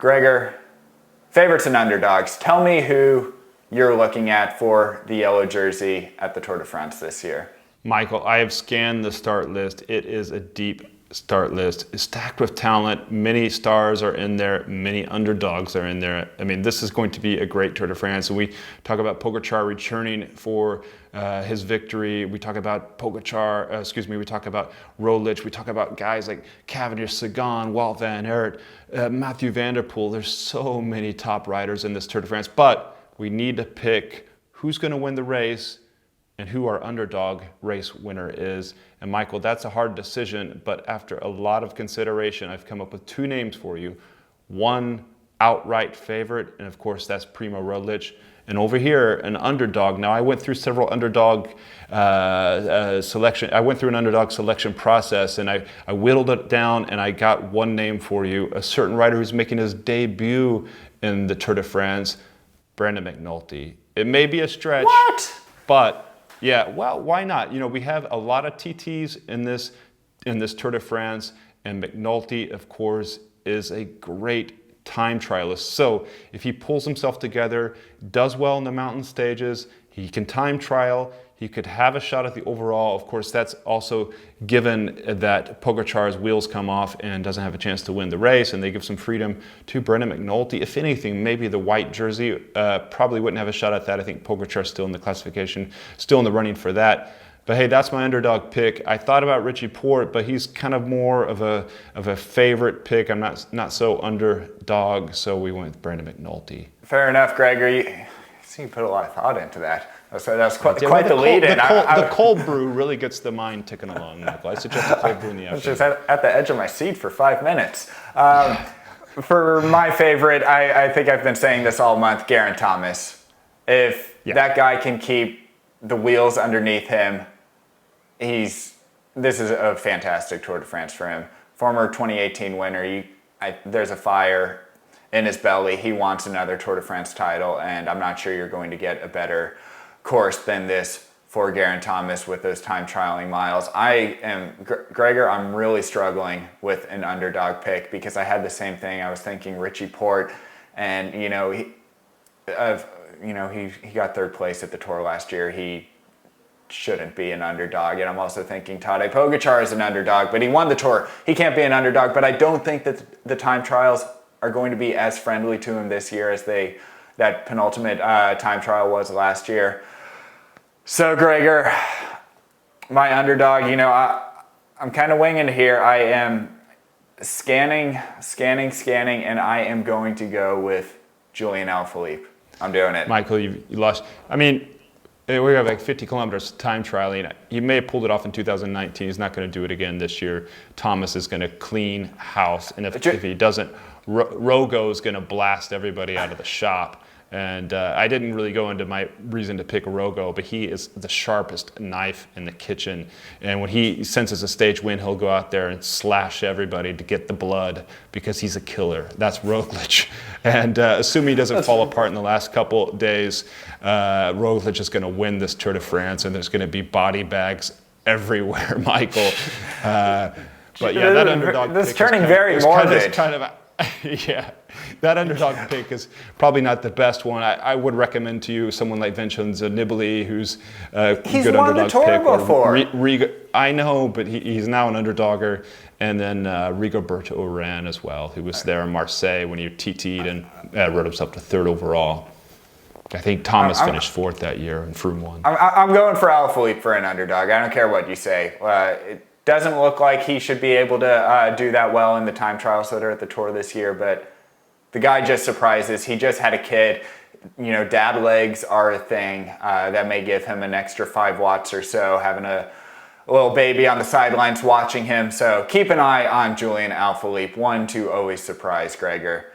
Gregor, favorites and underdogs. Tell me who you're looking at for the yellow jersey at the Tour de France this year. Michael, I have scanned the start list. It is a deep start list. It's stacked with talent. Many stars are in there. Many underdogs are in there. I mean, this is going to be a great Tour de France. And we talk about Pogačar returning for his victory. We talk about we talk about Roglic. We talk about guys like Cavendish, Sagan, Wout van Aert, Mathieu van der Poel. There's so many top riders in this Tour de France. But we need to pick who's going to win the race and who our underdog race winner is. And Michael, that's a hard decision, but after a lot of consideration, I've come up with two names for you. One outright favorite, and of course that's Primoz Roglic. And over here, an underdog. Now I went through several underdog selection. I went through an underdog selection process, and I whittled it down, and I got one name for you. A certain rider who's making his debut in the Tour de France, Brandon McNulty. It may be a stretch. What? But yeah, well, why not? You know, we have a lot of TTs in this Tour de France, and McNulty, of course, is a great time trialist. So if he pulls himself together, does well in the mountain stages, he can time trial, he could have a shot at the overall. Of course, that's also given that Pogačar's wheels come off and doesn't have a chance to win the race, and they give some freedom to Brendan McNulty. If anything, maybe the white jersey probably wouldn't have a shot at that. I think Pogačar's still in the classification, still in the running for that. But hey, that's my underdog pick. I thought about Richie Porte, but he's kind of more of a favorite pick. I'm not so underdog, so we went with Brendan McNulty. Fair enough, Gregor. You put a lot of thought into that. So that's quite the lead in. The cold brew really gets the mind ticking along, Michael. I suggest a cold brew in the afternoon. I was just at the edge of my seat for 5 minutes. For my favorite, I think I've been saying this all month, Geraint Thomas. If that guy can keep the wheels underneath him, this is a fantastic Tour de France for him. Former 2018 winner, there's a fire in his belly. He wants another Tour de France title, and I'm not sure you're going to get a better course than this for Geraint Thomas with those time trialing miles. Gregor, I'm really struggling with an underdog pick because I had the same thing. I was thinking Richie Porte, and he got third place at the Tour last year. He shouldn't be an underdog. And I'm also thinking Tadej Pogačar is an underdog, but he won the Tour. He can't be an underdog, but I don't think that the time trials are going to be as friendly to him this year as that penultimate time trial was last year. So Gregor, my underdog, I'm kind of winging here. I am scanning, and I am going to go with Julian Alaphilippe. I'm doing it. Michael, you lost. I mean, we have like 50 kilometers time trialing. He may have pulled it off in 2019. He's not going to do it again this year. Thomas is going to clean house. And if he doesn't, Rogo is going to blast everybody out of the shop. And I didn't really go into my reason to pick Rogo, but he is the sharpest knife in the kitchen. And when he senses a stage win, he'll go out there and slash everybody to get the blood because he's a killer. That's Roglic. And assuming he doesn't fall apart in the last couple days, Roglic is going to win this Tour de France, and there's going to be body bags everywhere, Michael. But yeah, that underdog this pick turning very morbid. Yeah, that underdog pick is probably not the best one. I would recommend to you someone like Vincenzo Nibali, who's a good underdog pick. Before. I know, but he's now an underdogger. And then Rigoberto Urán as well, who was there in Marseille when he TT'd and rode himself to third overall. I think Thomas finished fourth that year and Froome won. I'm going for Alaphilippe for an underdog. I don't care what you say. It doesn't look like he should be able to do that well in the time trials that are at the Tour this year, but the guy just surprises. He just had a kid. Dad legs are a thing that may give him an extra 5 watts or so, having a little baby on the sidelines watching him. So keep an eye on Julian Alaphilippe, one to always surprise Gregor.